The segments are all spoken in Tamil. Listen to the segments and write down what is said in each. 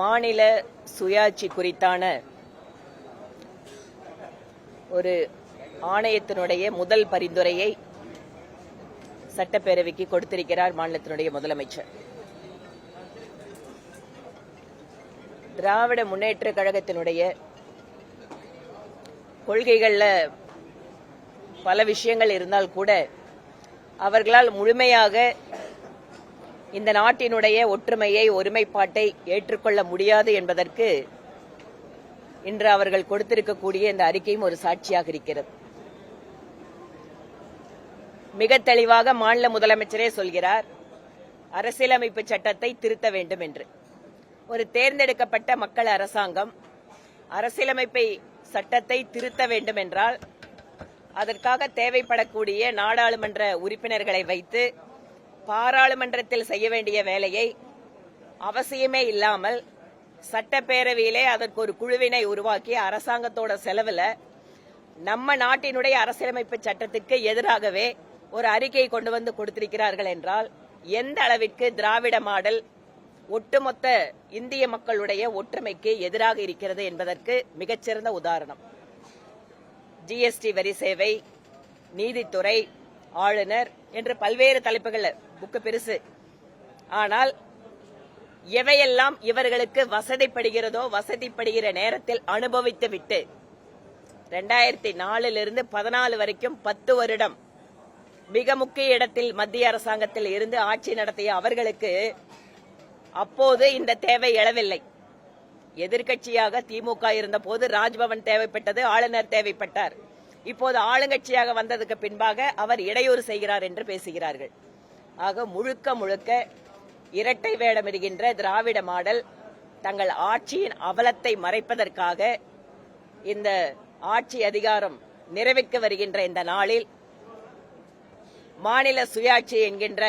மாநில சுயாட்சி குறித்தான ஒரு ஆணையத்தினுடைய முதல் பரிந்துரையை சட்டப்பேரவைக்கு கொடுத்திருக்கிறார் மாநிலத்தினுடைய முதலமைச்சர். திராவிட முன்னேற்ற கழகத்தினுடைய கொள்கைகள்ல பல விஷயங்கள் இருந்தால் கூட அவர்களால் முழுமையாக இந்த நாட்டினுடைய ஒற்றுமையை ஒருமைப்பாட்டை ஏற்றுக்கொள்ள முடியாது என்பதற்கு இன்று அவர்கள் கொடுத்திருக்கக்கூடிய இந்த அறிக்கையும் ஒரு சாட்சியாக இருக்கிறது. மிக தெளிவாக மாநில முதலமைச்சரே சொல்கிறார், அரசியலமைப்பு சட்டத்தை திருத்த வேண்டும் என்று. ஒரு தேர்ந்தெடுக்கப்பட்ட மக்கள் அரசாங்கம் அரசியலமைப்பை சட்டத்தை திருத்த வேண்டும் என்றால் அதற்காக தேவைப்படக்கூடிய நாடாளுமன்ற உறுப்பினர்களை வைத்து பாராளுமன்றத்தில் செய்ய வேண்டிய வேலையை அவசியமே இல்லாமல் சட்டப்பேரவையிலே அதற்கு ஒரு குழுவினை உருவாக்கி அரசாங்கத்தோட செலவில் நம்ம நாட்டினுடைய அரசியலமைப்பு சட்டத்திற்கு எதிராகவே ஒரு அறிக்கை கொண்டு வந்து கொடுத்திருக்கிறார்கள் என்றால் எந்த அளவிற்கு திராவிட மாடல் ஒட்டுமொத்த இந்திய மக்களுடைய ஒற்றுமைக்கு எதிராக இருக்கிறது என்பதற்கு மிகச்சிறந்த உதாரணம். ஜிஎஸ்டி வரி சேவை, நீதித்துறை, ஆளுநர் என்று பல்வேறு தலைப்புகள், புக்கு பெருசு. ஆனால் எவையெல்லாம் இவர்களுக்கு வசதிப்படுகிறதோ வசதிப்படுகிற நேரத்தில் அனுபவித்து விட்டு 2004 14 வரைக்கும் 10 வருடம் மிக முக்கிய இடத்தில் மத்திய அரசாங்கத்தில் இருந்து ஆட்சி நடத்திய அவர்களுக்கு அப்போது இந்த தேவை எழவில்லை. எதிர்க்கட்சியாக திமுக இருந்த போது ராஜ்பவன் தேவைப்பட்டது, ஆளுநர் தேவைப்பட்டார். இப்போது ஆளுங்கட்சியாக வந்ததுக்கு பின்பாக அவர் இடையூறு செய்கிறார் என்று பேசுகிறார்கள். ஆக முழுக்க முழுக்க இரட்டை வேடமிடுகின்ற திராவிட மாடல் தங்கள் ஆட்சியின் அவலத்தை மறைப்பதற்காக இந்த ஆட்சி அதிகாரம் நிறைவேற்ற வருகின்ற இந்த நாளில் மாநில சுயாட்சி என்கின்ற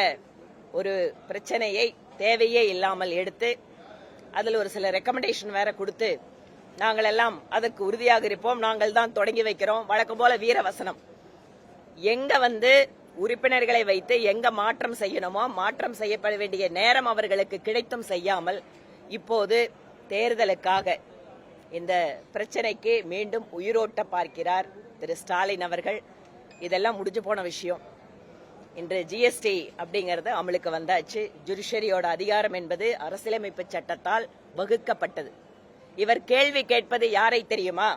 ஒரு பிரச்சனையை தேவையே இல்லாமல் எடுத்து அதில் ஒரு சில ரெக்கமெண்டேஷன் வேற கொடுத்து நாங்கள் எல்லாம் அதற்கு உறுதியாக இருப்போம், நாங்கள் தான் தொடங்கி வைக்கிறோம், வழக்கம் போல வீரவசனம். எங்க உறுப்பினர்களை வைத்து எங்க மாற்றம் செய்யணுமோ மாற்றம் செய்யப்பட வேண்டிய நேரம் அவர்களுக்கு கிடைத்தும் செய்யாமல் இப்போது தேர்தலுக்காக இந்த பிரச்சனைக்கு மீண்டும் உயிரோட்ட பார்க்கிறார் திரு ஸ்டாலின் அவர்கள். இதெல்லாம் முடிஞ்சு போன விஷயம். இன்று ஜிஎஸ்டி அப்படிங்கறது அமலுக்கு வந்தாச்சு. ஜுடிஷரியோட அதிகாரம் என்பது அரசியலமைப்பு சட்டத்தால் வகுக்கப்பட்டது. இவர் கேள்வி கேட்பது யாரை தெரியுமா?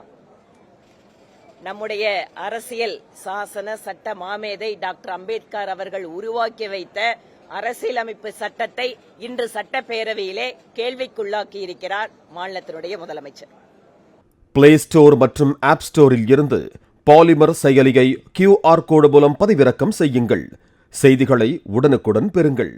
நம்முடைய அரசியல் சாசன சட்ட மாமேதை டாக்டர் அம்பேத்கர் அவர்கள் உருவாக்கி வைத்த அரசியலமைப்பு சட்டத்தை இன்று சட்டப்பேரவையிலே கேள்விக்குள்ளாக்கி இருக்கிறார் மாநிலத்தினுடைய முதலமைச்சர். பிளே ஸ்டோர் மற்றும் ஆப் ஸ்டோரில் இருந்து பாலிமர் செயலியை QR கோடு மூலம் பதிவிறக்கம் செய்யுங்கள். செய்திகளை உடனுக்குடன் பெறுங்கள்.